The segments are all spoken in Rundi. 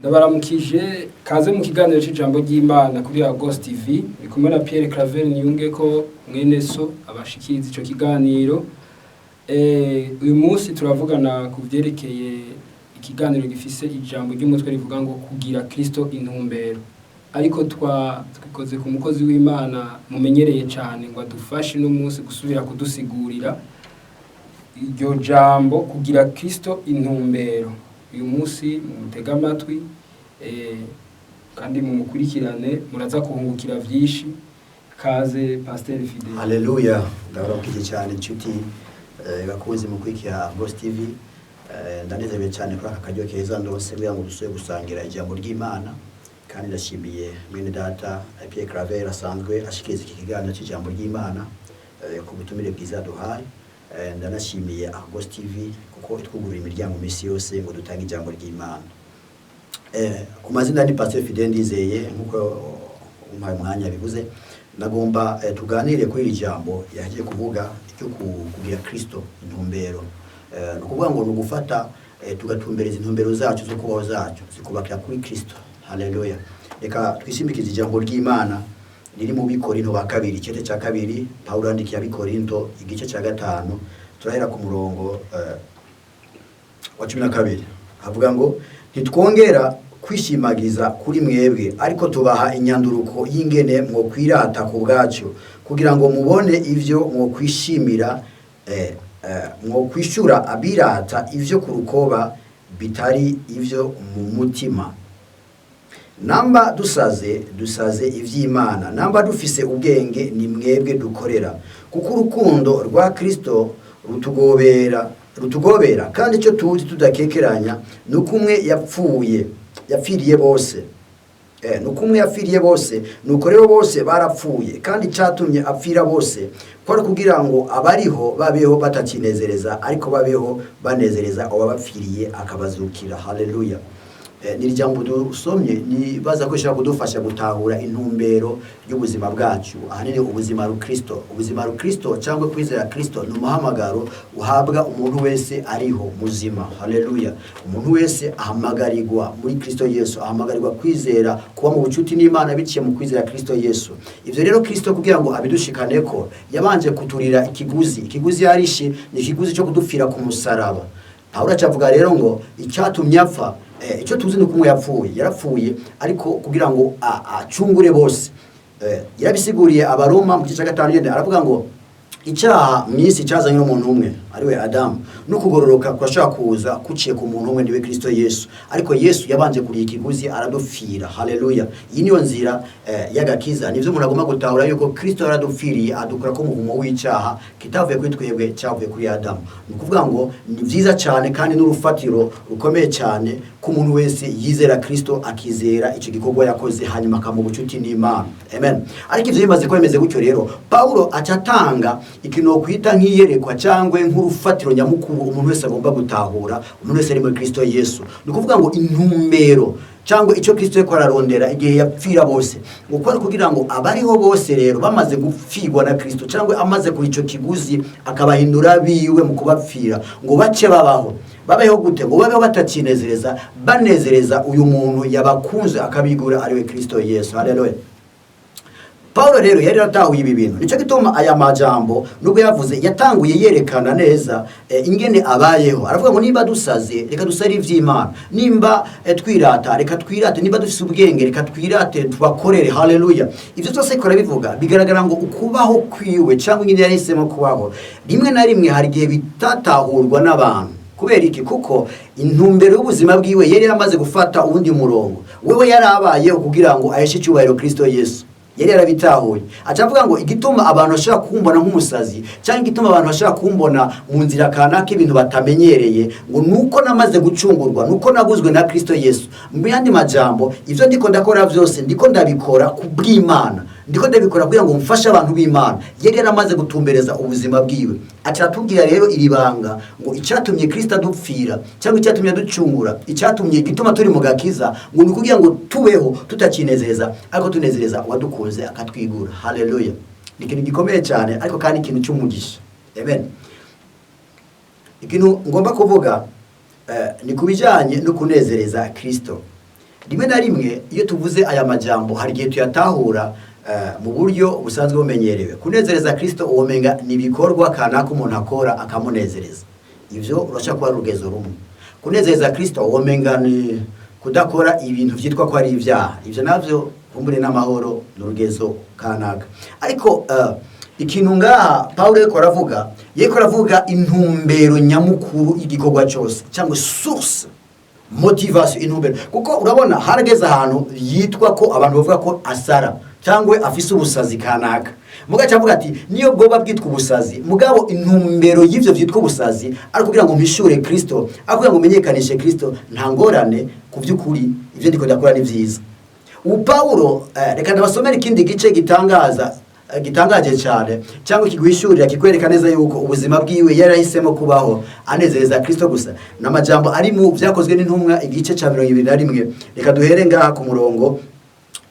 Ndabaramukije kaze mu kiganiro cy'ijambo ry'Imana kuri Agos TV bikumwe na Pierre Claver Niyunge ko mwene so abashikiriza ico kiganiro. Uyu munsi turavugana ku vyerekeye ikiganiro gifise ijambo ry'umutwe rivuga ngo kugira Kristo intumbero. Ariko twikoze ku mukozi w'Imana mumenyereye cyane ngo adufashe no munsi gusubira kudusigurira iryo jambo kugira Kristo intumbero. Uyu munsi mutega amatwi kandi mumukurikirane muraza kuhungukira vyinshi. Kaze Pasteur Fidel. Haleluya. Ndabaramukije cyane inshuti bakunze mukurikira Agos TV. Ndanezerewe cyane kuri aka karyo keza ndose kugira ngo dusobe gusangira ijambo ry'Imana, kandi ndashimiye mwene data Pierre Claver asanzwe ashikiriza iki kiganiro cy'ijambo ry'Imana ku butumire bwiza duhaye. Ndanashimiye Agos TV kuko itwugurura imiryango misi yose ngo dutange ijambo ry'Imana. Ku mazina ni Pasteur Fidel Ndizeye, nkuko umpaye mwanya bivuze, nagomba tuganire kuri iri jambo yagiye kuvuga icyo kugira Kristo intumbero. Nukuvuga ngo nugufata tugatumbereza intumbero zacu zo kubaho zacu zikubakira kuri Kristo. Haleluya. Reka twisimbikize ijambo ry'Imana riri mu Bikorinto ba kabiri igice cya kabiri. Paulo yandikiye Abikorinto igice cya 5, turahera ku murongo wa 12. Avuga ngo ntitwongera kwishimagiza kuri mwebwe, ariko tubaha inyanduruko y'ingene mwo kwirata ku bwacu, kugira ngo mubone ivyo mwo kwishimira mwo kwishura abirata ivyo ku rukoba bitari ivyo mu mutima. Namba dusaze ivy'Imana, namba dufise ubwenge ni mwebwe dukorera, kuko urukundo rwa Kristo rutugobera kandi cyo tuzi tudakekeranya nuko umwe yapfiriye bose. Nuko umwe yapfiriye bose, nuko rero bose barapfuye, kandi cyatumye apfira bose kwari kugira ngo abariho babeho batakinezereza, ariko babeho banezereza ababapfiriye akabazukira. Haleluya. Ni jambo dusomye nibaza ko shaka kudufasha gutahura intumbero y'ubuzima bwacu, ahanini ubuzima ru Kristo cyangwa kwizera Kristo n'umuhamagaro uhabwa umuntu wese ariho muzima. Haleluya. Umuntu wese ahamagarirwa muri Kristo Yesu, ahamagarirwa kwizera kuba mu bucuti n'Imana biciye mu kwizera Kristo Yesu. Ivyo rero Kristo kugira ngo abidushikaneko yabanje kuturira ikiguzi yarishe, ni ikiguzi cyo kudupfira ku musaraba. Paulo acavuga rero ngo icyatumye apfa, icyo tuzi ni kumwe yarapfuye ariko kugira ngo acungure bose. Yarabisiguriye Abaroma mu gice 5 aravuga ngo icyaha mwisi cyazanye n'umuntu umwe ari we Adamu, no kugororoka kwashaka kuza kuciye ku muntu umwe niwe Kristo Yesu, ariko Yesu yabanje kuri ikiguzi aradupfira. Haleluya. Iyi niyo nzira y'agakiza. Nivyo umuntu agomba gutahura yuko Kristo yaradupfiriye adukura ko muvumo w'icyaha kitavuye kuri twebwe cyavuye kuri Adamu. Ni kuvuga ngo ni vyiza cyane kandi n'urufatiro rukomeye cyane ku muntu wese yizera Kristo, akizera ico gikorwa yakoze hanyuma akamu bucuti n'Imana. Amen. Ariko ivyo bimaze ko bimeze gutyo rero Paulo acatanga ikino kwita nk'iyerekwa cyangwa nk'urufatiro nyamukuru umuntu wese agomba gutahura, umuntu wese ari muri Kristo Yesu. Ni kuvuga ngo intumbero cyangwa icyo Kristo yako ararondera igihe yapfira bose, uko kugira ngo abariho bose rero bamaze gupfirwa na Kristo cyangwa amaze kuri ico kiguzi akabahindura biwe mu kubapfira, ngo bace babaho gute? Ngo babeho batakinezereza, banezereza uyu muntu yabakunze akabigura ari we Kristo Yesu. Haleluya. Paulo rero yari yatahuye ibi bintu, nico gituma aya majambo nubwo yavuze yatanguye yerekana neza ingene abayeho. Aravuga ngo niba dusaze reka dusari ivy'Imana, nimba twirata reka twirate, niba dufise ubwenge reka twirate tubakorere. Haleluya. Ivyo byose ko bivuga bigaragara ngo ukubaho kwiwe cyangwa ingene yarisemo kubaho rimwe na rimwe hari gihe bitatahurwa n'abantu. Kubera iki? Kuko intumbero y'ubuzima bwiwe yari yamaze gufata ubundi murongo. Wewe yarabayeho kugira ngo aheshe cyubahiro Kristo Yesu. Yari yarabitahuye. Acavuga ngo igituma abantu bashaka kumbona nk'umusazi cyangwa igituma abantu bashaka kumbona mu nzira kanaka ibintu batamenyereye, ngo nuko namaze gucungurwa, nuko naguzwe na Kristo Yesu. Mu yandi majambo ivyo ndiko ndakora byose ndiko ndabikora kubw'Imana, ndiko ndabikora kugira ngo mfashe abantu b'Imana. Yari yaramaze gutumbereza ubuzima bwiwe. Acatubwira rero iribanga ngo icyatumye Kristo adupfira cyangwa icyatumye ducungura, icyatumye gituma turi mu gakiza, ngo nukugira ngo tubeho tutakinezeza ariko tunezereza wadukunze akatwigura. Haleluya. Ikintu gikomeye cyane ariko kandi ikintu cy'umugisha. Amen. Ikintu ngomba kuvuga ni kubijanye no kunezereza Kristo. rimwe na rimwe iyo tuvuze aya majambo hari igihe tuyatahura mu buryo busanzwe bumenyerewe. Kunezereza Kristo uwomenga ni ibikorwa kanaka umuntu akora akamunezereza, ivyo urashaka kuba rugezo rumwe. Kunezereza Kristo uwomenga ni kudakora ibintu vyitwa ko ari ivyaha, ivyo navyo kumbure n'amahoro n'urugezo kanaka. Ariko ikintu ngaha Paulo yeko aravuga intumbero nyamukuru y'igikorwa cyose cyangwa source motivation intumbero, kuko urabona harageze ahantu yitwa ko abantu bavuga ko asara cyangwa afise ubusazi kanaka, mugaca avuga ati niyo bwoba bwitwa ubusazi mugabo intumbero y'ivyo vyitwa ubusazi ari kugira ngo mpishure Kristo, ari kugira ngo menyekanishe Kristo, nta ngorane ku vy'ukuri ivyo ndiko ndakora ni vyiza. Paulo reka ndabasomera ikindi gice gitangaje cyane cyangwa kiguhishurira kikwereka neza yuko ubuzima bwiwe yarahisemo kubaho anezereza Kristo gusa. N'amajambo ari mu vyakozwe n'intumwa igice ca 21. Reka duhere ngaha ku murongo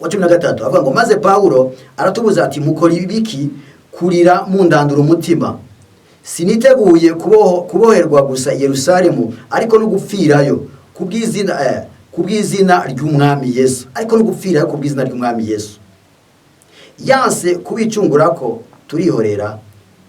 wa 13 avuga ngo maze Paulo aratubuza ati mukora ibiki kurira mundandura umutima, siniteguye kuboherwa gusa i Yerusalemu ariko no gupfirayo kubw'izina ry'umwami Yesu, ariko no gupfirayo kubw'izina ry'umwami Yesu. Yanse kubicungurako turihorera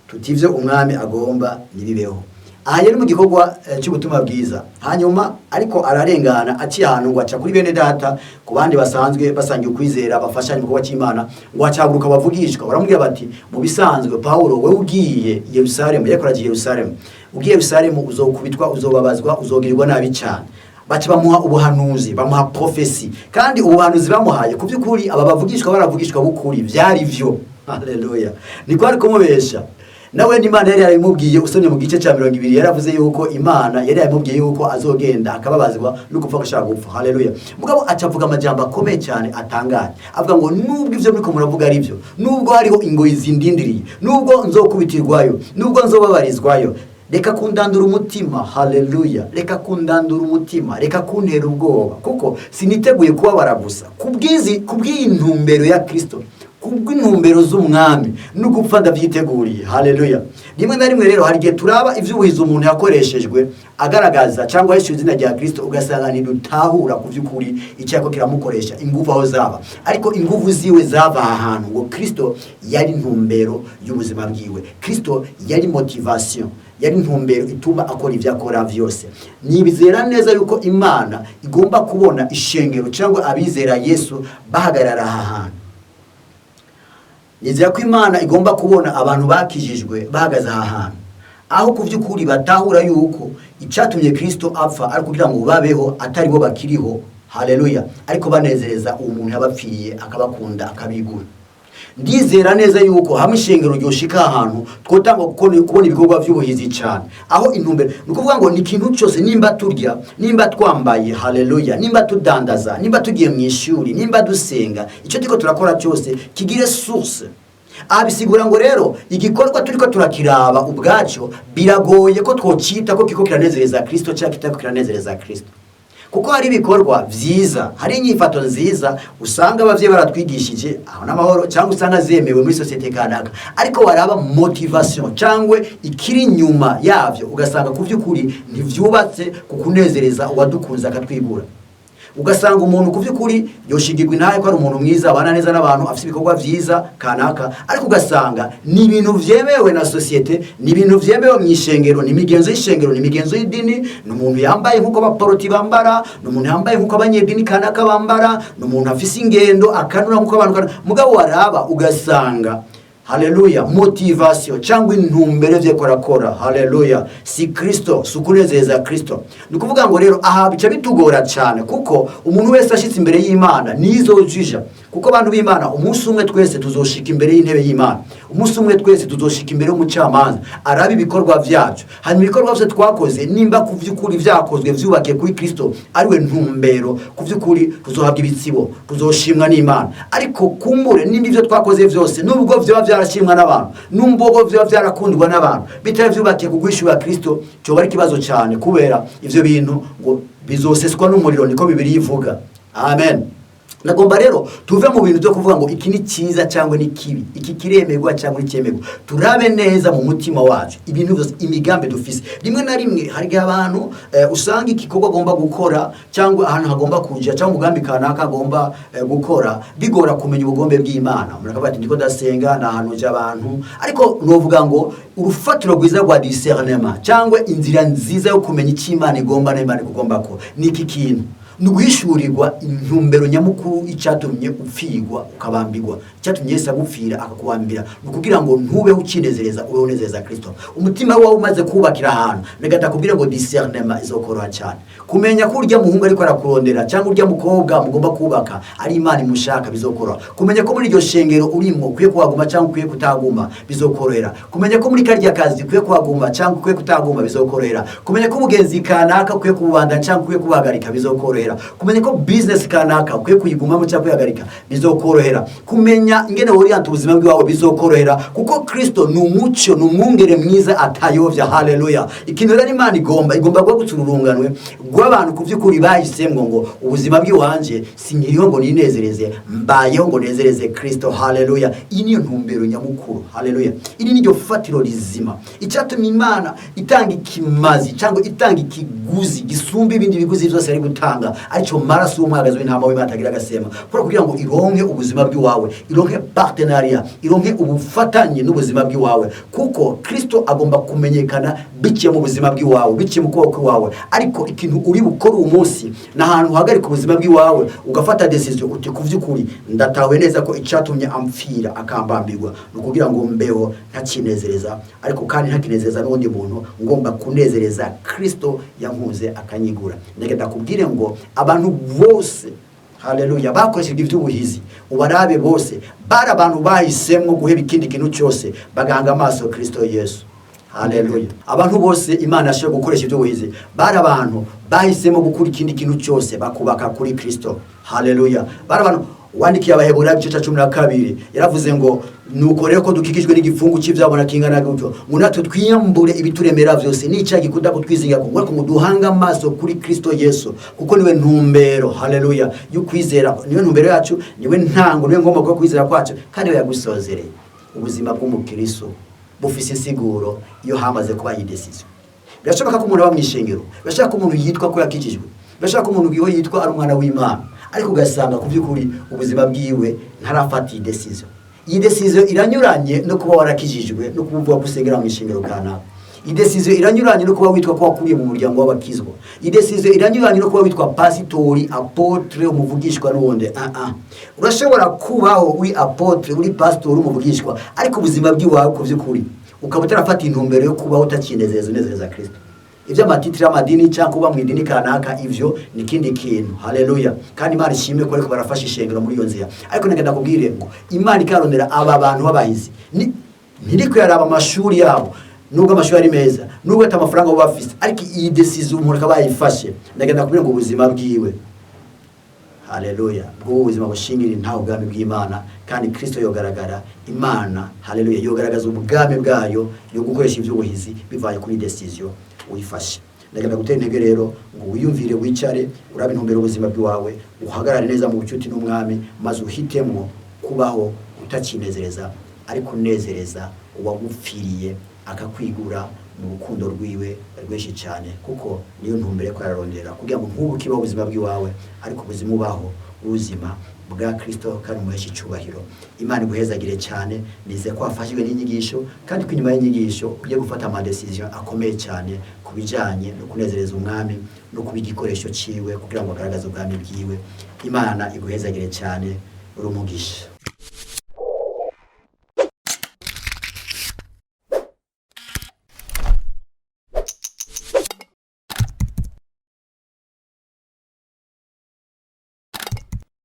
tutivyo umwami agomba nibibeho. Aha yari mu gikorwa cy'ubutumwa bwiza, hanyuma ariko ararengana aciye ahantu ngo aca kuri bene data ku bandi basanzwe basangiye ukwizera bafashanya mu gikorwa cy'Imana, ngo acaguruka bavugishwa baramubwira bati mu bisanzwe Paulo we ugiye Yerusalemu, yakoragiye Yerusalemu, ugiye Yerusalemu uzokubitwa, uzobabazwa, uzogirirwa nabi cyane. Baca bamuha ubuhanuzi, bamuha profesi, kandi ubuhanuzi bamuhaye ku by'ukuri aba bavugishwa baravugishwa bukuri byari vyo. Haleluya. Niko ari kumubesha. Nawe n'Imana yari yarimubwiye usomye mu gice ca 20 yaravuze yuko Imana yari yarimubwiye yuko azogenda akababazwa no gupfa gashaka gupfa. Haleluya. Mugabo acavuga amajambo akomeye cyane atangaje, avuga ngo nubwo ivyo muriko muravuga ari byo, nubwo hariho ingoyi zindindiriye, nubwo nzokubitirwayo, nubwo nzobabarizwayo, reka kundandura umutima. Haleluya. Reka kundandura umutima, reka kuntera ubwoba, kuko siniteguye kubabara gusa kubw'intumbero ya Kristo, kubw'intumbero z'umwami no gupfa ndavyiteguriye. Haleluya. Rimwe na rimwe rero hari igihe turaba ivy'ubuhizi umuntu yakoreshejwe agaragaza cyangwa yishyura izina rya Kristo, ugasanga ntidutahura ku vy'ukuri icyako kiramukoresha ingufu aho zaba, ariko ingufu ziwe zava ahantu ngo Kristo yari intumbero y'ubuzima bwiwe, Kristo yari motivation, yari intumbero ituma akora ivyo akora vyose. Nibizera neza yuko Imana igomba kubona ishengero cyangwa abizera Yesu bahagarara aha hantu. Nizera ko Imana igomba kubona abantu bakijijwe bahagaze aha hantu, aho ku vy'ukuri batahura yuko icatumye Kristo apfa ari kugira ngo babeho atari bo bakiriho. Haleluya. Ariko banezereza umuntu yabapfiriye akabakunda akabigura. Ndizera neza yuko hamwe ishengero ryoshika ahantu twotanga kubona ibikorwa by'ubuhizi cyane, aho intumbero nukuvuga ngo ni ikintu cyose, nimba turya, nimba twambaye, haleluya, nimba tudandaza, nimba tugiye mu ishuri, nimba dusenga, icyo tiko turakora cyose kigire source. Abisigura ngo rero igikorwa turiko turakiraba ubwacu biragoye ko twocita ko kiko kiranezereza Kristo cyangwa kitako kiranezereza Kristo, kuko hari ibikorwa vyiza, hari inyifato nziza usanga abavye baratwigishije aho n'amahoro cyangwa usanga zemewe muri societe kanaka, ariko waraba motivation cyangwa ikiri nyuma yavyo ugasanga ku vy'ukuri ntivyubatse kukunezereza uwadukunza akatwigura. Ugasanga umuntu ku vy'ukuri yoshigirwa intaye ko ari umuntu mwiza abana neza n'abantu afite ibikorwa vyiza kanaka, ariko ugasanga ni ibintu vyemewe na societe, ni ibintu vyemewe mu ishengero, ni migenzo y'ishengero, ni migenzo y'idini, n'umuntu yambaye nkuko abaporoti bambara, n'umuntu yambaye nkuko abanyedini kanaka bambara, n'umuntu afise ingendo akanura nkuko abantu mugabo waraba ugasanga haleluya motivation cyangwa intumbero vye korakora, haleluya, si Kristo, sukunezeza Kristo. Nukuvuga ngo rero aha bica bitugora cyane, kuko umuntu wese ashitse imbere y'Imana nizojija, kuko abantu b'Imana umunsi umwe twese tuzoshika imbere y'intebe y'Imana, umunsi umwe twese tuzoshika imbere y'umucamanza arabi ibikorwa vyacu, hanyuma ibikorwa vyose twakoze nimba ku vy'ukuri vyakozwe vyubake kuri Kristo ariwe ntumbero, ku vy'ukuri tuzohabwa ibitsibo, tuzoshimwa n'Imana. Ariko kumbure nimba ivyo twakoze vyose nubwo vyo byarashimwa n'abantu, numbogo vyo byarakundwa n'abantu, bitari vyubake kugwishura Kristo, cyo bari kibazo cyane, kubera ivyo bintu ngo bizoseswa n'umuriro, niko Bibiliya ivuga. Amen. nagomba rero tuve mu bintu byo kuvuga ngo iki ni cyiza cyangwa ni kibi, iki kiremerwa cyangwa ni cyemerwa. Turabe neza mu mutima wacu ibintu byose, imigambi dufise. Rimwe na rimwe hari abantu usanga igikorwa agomba gukora cyangwa ahantu hagomba kujya cyangwa umugambi kanaka agomba gukora bigora kumenya ubugombe bw'Imana. Murakavuga ati ndiko ndasenga na ahantu abantu, ariko novuga ngo urufatiro rwiza rwa discernement cyangwa inzira nziza yo kumenya icyo Imana igomba n'Imana igomba ko ni iki kintu, nuguhishurirwa intumbero nyamukuru icyatumye upfirwa ukabambirwa, icyatumye Yesu agupfira akakubambira, nukugira ngo ntubeho ukinezereza, ubeho unezereza Kristo. Umutima wawe umaze kubakira ahantu, negata kubwira ngo discernement izokoroha cyane, kumenya ko urya muhungu ariko arakurondera cyangwa urya mukobwa mugomba kubaka ari Imana imushaka bizokoroha, kumenya ko muri iryo shengero urimo ukwiye kuhaguma cyangwa ukwiye kutaguma bizokorohera, kumenya ko muri karya kazi ukwiye kuhaguma cyangwa ukwiye kutaguma bizokorohera, kumenya ko ubugenzi kanaka ukwiye kubanda cyangwa ukwiye kubahagarika bizokorohera, kumenya ko business kanaka ukwiye kuyigumamo cyangwa kuyagarika bizokorohera, kumenya ingene orient ubuzima bwawe bizokorohera, kuko Kristo ni umucyo, ni umwungere mwiza atayovya. Haleluya. Ikintu rero Imana igomba gutsura urunganwe rw'abantu kuvyukuri bahisemwe ngo ubuzima bw'iwanje sinkiriho ngo ninezereze, mbayeho ngo nezereze Kristo. Haleluya. Iyi niyo ntumbero nyamukuru. Haleluya. Iri niryo fatiro rizima icyatumye Imana itanga ikimazi cyangwa itanga ikiguzi gisumba ibindi biguzi byose ari gutanga, aricyo maraso y'umwagazi w'intama w'Imana atagira agasema, kugira ngo ironke ubuzima bw'iwawe, ironke partenariat, ironke ubufatanye n'ubuzima bw'iwawe, kuko Kristo agomba kumenyekana biciye mu buzima bw'iwawe, biciye mu kuboko kwawe. Ariko ikintu uri bukora umunsi n'ahantu uhagarika ubuzima bw'iwawe ugafata decision uti kuvyukuri ndatawe neza ko icyatumye amfira akambambirwa nukugira ngo mbeho ntakinezereza, ariko kandi ntakinezereza n'undi muntu, ngomba kunezereza Kristo yankuze akanyigura. Ndagenda kubwire ngo abantu bose, haleluya, bakoresheje iby'ubuhizi ubarabe bose bari abantu bahisemwe guheba ikindi kintu cyose baganga amaso Kristo Yesu. Haleluya. Abantu bose Imana yashaka gukoresha iby'ubuhizi bari abantu bahisemo gukura ikindi kintu cyose bakubaka kuri Kristo. Haleluya. Bari abantu wandikiye Abaheburayo igice cya 12 yaravuze ngo nuko rero ko dukikijwe n'igifungu cy'ivyabona kingana gutyo ngo natwe twiyambure ibituremera byose n'icyaha gikunda kutwizinga ngo duhanga amaso kuri Kristo Yesu, kuko niwe ntumbero, haleluya, y'ukwizera, niwe ntumbero yacu, niwe ntango, niwe ngomba ko kwizera kwacu, kandi we yagusozereye. Ubuzima bw'umukristo bufise insiguro iyo hamaze kuba yidesizo. Birashoboka ko umuntu aba mwishengero, birashoboka ko umuntu yitwa ko yakijijwe, birashoboka ko umuntu yitwa ari umwana w'Imana, ariko ugasanga ku by'ukuri ubuzima bwiwe ntarafata idesizo. Iyi desizo iranyuranye no kuba warakijijwe no kuvuga gusengera mu ishingiro kanaka. Iyi desizo iranyuranye no kuba witwa ko wakuriye mu muryango w'abakizwa. Iyi desizo iranyuranye no kuba witwa pasitori, apotre, umuvugishwa n'uwonde. Urashobora kubaho uri apotre, uri pastori, umuvugishwa, ariko ubuzima bwiwawe ku by'ukuri ukaba utarafata intumbero yo kubaho utakinezeza unezeza Kristo. Ivyo amatitira amadini cyangwa kuba mu idini kanaka ivyo ni kindi kintu. Haleluya. Kandi Imana ishimwe ko ariko barafasha ishengero muri iyo nzira. Ariko nagenda kubwire ngo Imana ikarondera aba bantu babahizi ntiriko yaraba amashuri yabo, nubwo amashuri ari meza, nubwo ata amafaranga bo bafise, ariko iyi decision umuntu akabayifashe, nagenda kubwira ngo ubuzima bwiwe, haleluya, bwo ubuzima bushingira ntaho ubwami bw'Imana, kandi Kristo yogaragara, Imana, haleluya, yogaragaza ubwami bwayo yo gukoresha ivy'ubuhizi bivaye kuri decision uyifashe. Ndagenda gutera intege rero ngo wiyumvire, wicare, urabe intumbero ubuzima bwawe, uhagarare neza mu bucuti n'umwami, maze uhitemo kubaho utakinezereza ariko unezereza uwagupfiriye akakwigura mu rukundo rwiwe rwinshi cyane, kuko niyo ntumbero ko yararondera kugira ngo ntubukibaho ubuzima bwawe, ariko ubuzima ubaho ubuzima bwa Kristo kandi umuhesha icyubahiro. Imana iguhezagire cyane, nize ko wafashijwe n'inyigisho, kandi ko inyuma y'inyigisho ugiye gufata ama decision akomeye cyane kubijanye no kunezereza umwami no kubigikoresho ciwe kugira ngo agaragaze ubwami bwiwe. Imana iguhezagire cyane, urumugisha.